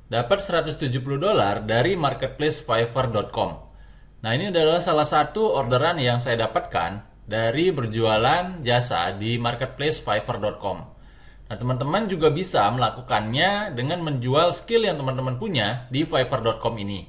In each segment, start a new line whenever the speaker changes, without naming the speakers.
dapat $170 dari marketplace Fiverr.com. Nah, ini adalah salah satu orderan yang saya dapatkan dari berjualan jasa di marketplace Fiverr.com. Nah, teman-teman juga bisa melakukannya dengan menjual skill yang teman-teman punya di Fiverr.com ini.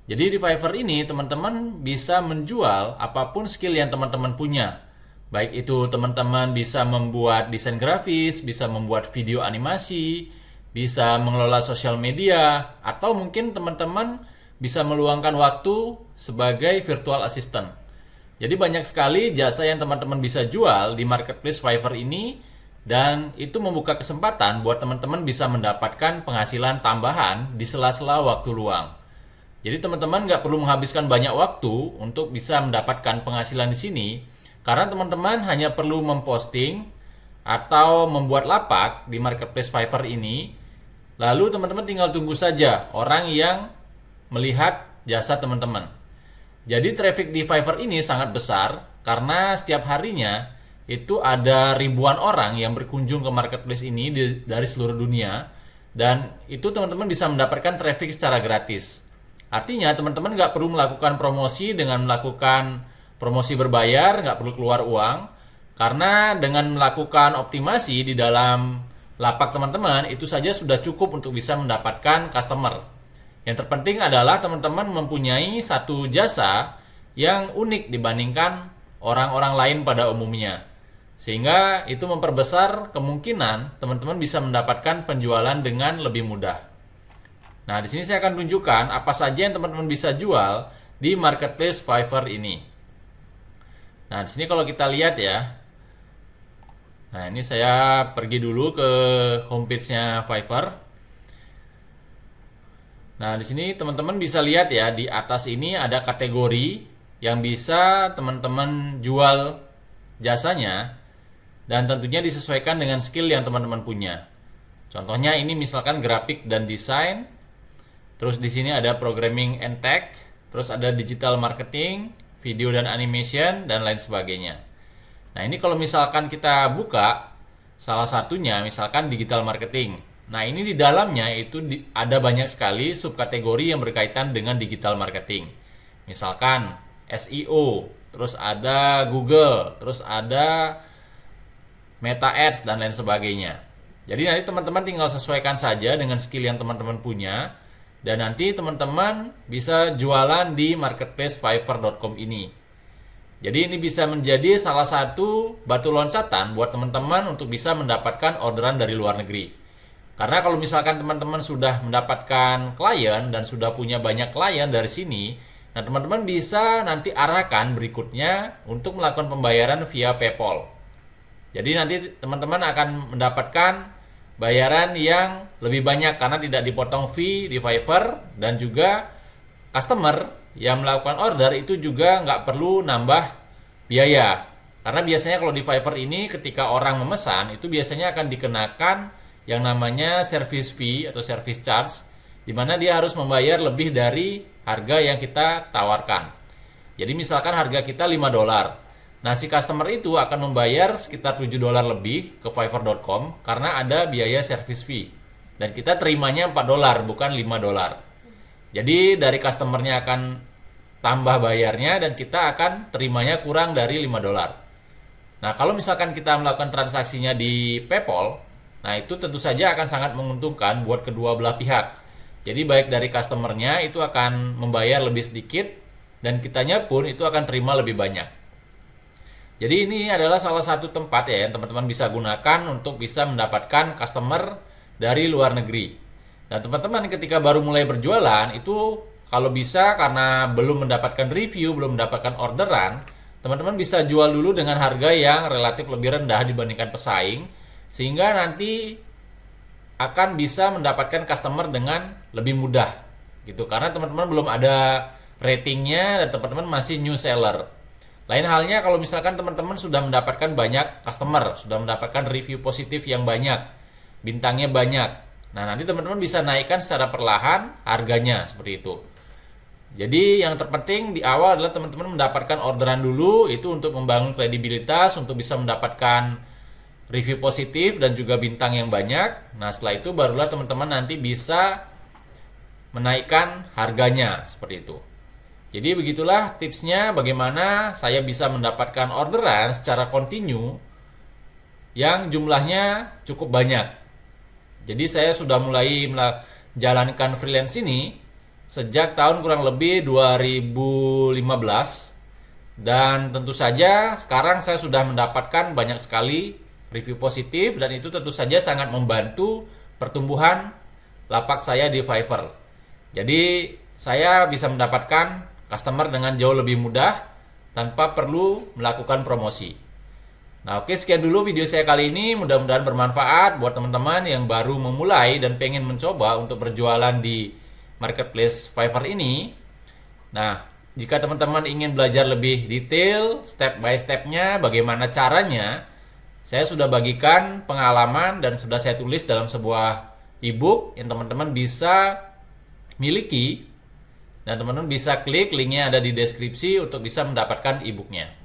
Jadi di Fiverr ini teman-teman bisa menjual apapun skill yang teman-teman punya. Baik itu teman-teman bisa membuat desain grafis, bisa membuat video animasi, bisa mengelola sosial media, atau mungkin teman-teman bisa meluangkan waktu sebagai virtual assistant. Jadi banyak sekali jasa yang teman-teman bisa jual di marketplace Fiverr ini, dan itu membuka kesempatan buat teman-teman bisa mendapatkan penghasilan tambahan di sela-sela waktu luang. Jadi teman-teman nggak perlu menghabiskan banyak waktu untuk bisa mendapatkan penghasilan di sini, karena teman-teman hanya perlu memposting atau membuat lapak di marketplace Fiverr ini, lalu teman-teman tinggal tunggu saja orang yang melihat jasa teman-teman. Jadi traffic di Fiverr ini sangat besar karena setiap harinya itu ada ribuan orang yang berkunjung ke marketplace ini dari seluruh dunia, dan itu teman-teman bisa mendapatkan traffic secara gratis. Artinya teman-teman nggak perlu melakukan promosi dengan melakukan promosi berbayar, nggak perlu keluar uang, karena dengan melakukan optimasi di dalam lapak teman-teman itu saja sudah cukup untuk bisa mendapatkan customer. Yang terpenting adalah teman-teman mempunyai satu jasa yang unik dibandingkan orang-orang lain pada umumnya, sehingga itu memperbesar kemungkinan teman-teman bisa mendapatkan penjualan dengan lebih mudah. Nah, di sini saya akan tunjukkan apa saja yang teman-teman bisa jual di marketplace Fiverr ini. Nah, di sini kalau kita lihat ya. Nah, ini saya pergi dulu ke homepage-nya Fiverr. Nah, di sini teman-teman bisa lihat ya, di atas ini ada kategori yang bisa teman-teman jual jasanya, dan tentunya disesuaikan dengan skill yang teman-teman punya. Contohnya ini misalkan grafik dan desain. Terus di sini ada programming and tech, terus ada digital marketing, video dan animation, dan lain sebagainya. Nah, ini kalau misalkan kita buka salah satunya, misalkan digital marketing. Nah, ini di dalamnya itu ada banyak sekali subkategori yang berkaitan dengan digital marketing. Misalkan SEO, terus ada Google, terus ada Meta Ads, dan lain sebagainya. Jadi nanti teman-teman tinggal sesuaikan saja dengan skill yang teman-teman punya, dan nanti teman-teman bisa jualan di marketplace Fiverr.com ini. Jadi ini bisa menjadi salah satu batu loncatan buat teman-teman untuk bisa mendapatkan orderan dari luar negeri. Karena kalau misalkan teman-teman sudah mendapatkan klien dan sudah punya banyak klien dari sini, nah teman-teman bisa nanti arahkan berikutnya untuk melakukan pembayaran via PayPal. Jadi nanti teman-teman akan mendapatkan bayaran yang lebih banyak karena tidak dipotong fee di Fiverr, dan juga customer yang melakukan order itu juga nggak perlu nambah biaya. Karena biasanya kalau di Fiverr ini ketika orang memesan itu biasanya akan dikenakan yang namanya service fee atau service charge, di mana dia harus membayar lebih dari harga yang kita tawarkan. Jadi misalkan harga kita $5. Nah, si customer itu akan membayar sekitar $7 lebih ke Fiverr.com karena ada biaya service fee. Dan kita terimanya $4, bukan $5. Jadi dari customernya akan tambah bayarnya dan kita akan terimanya kurang dari $5. Nah, kalau misalkan kita melakukan transaksinya di PayPal, nah itu tentu saja akan sangat menguntungkan buat kedua belah pihak. Jadi baik dari customernya itu akan membayar lebih sedikit, dan kitanya pun itu akan terima lebih banyak. Jadi ini adalah salah satu tempat ya yang teman-teman bisa gunakan untuk bisa mendapatkan customer dari luar negeri. Dan teman-teman ketika baru mulai berjualan itu kalau bisa, karena belum mendapatkan review, belum mendapatkan orderan, teman-teman bisa jual dulu dengan harga yang relatif lebih rendah dibandingkan pesaing, sehingga nanti akan bisa mendapatkan customer dengan lebih mudah gitu, karena teman-teman belum ada ratingnya dan teman-teman masih new seller. Lain halnya kalau misalkan teman-teman sudah mendapatkan banyak customer, sudah mendapatkan review positif yang banyak, bintangnya banyak. Nah, nanti teman-teman bisa naikkan secara perlahan harganya seperti itu. Jadi yang terpenting di awal adalah teman-teman mendapatkan orderan dulu, itu untuk membangun kredibilitas, untuk bisa mendapatkan review positif dan juga bintang yang banyak. Nah, setelah itu barulah teman-teman nanti bisa menaikkan harganya seperti itu. Jadi begitulah tipsnya bagaimana saya bisa mendapatkan orderan secara kontinu yang jumlahnya cukup banyak. Jadi saya sudah mulai menjalankan freelance ini sejak tahun kurang lebih 2015, dan tentu saja sekarang saya sudah mendapatkan banyak sekali review positif, dan itu tentu saja sangat membantu pertumbuhan lapak saya di Fiverr. Jadi saya bisa mendapatkan customer dengan jauh lebih mudah tanpa perlu melakukan promosi. Nah, oke, sekian dulu video saya kali ini. Mudah-mudahan bermanfaat buat teman-teman yang baru memulai dan pengen mencoba untuk berjualan di marketplace Fiverr ini. Nah, jika teman-teman ingin belajar lebih detail, step by stepnya, bagaimana caranya, saya sudah bagikan pengalaman dan sudah saya tulis dalam sebuah ebook yang teman-teman bisa miliki. Dan teman-teman bisa klik linknya ada di deskripsi untuk bisa mendapatkan e-booknya.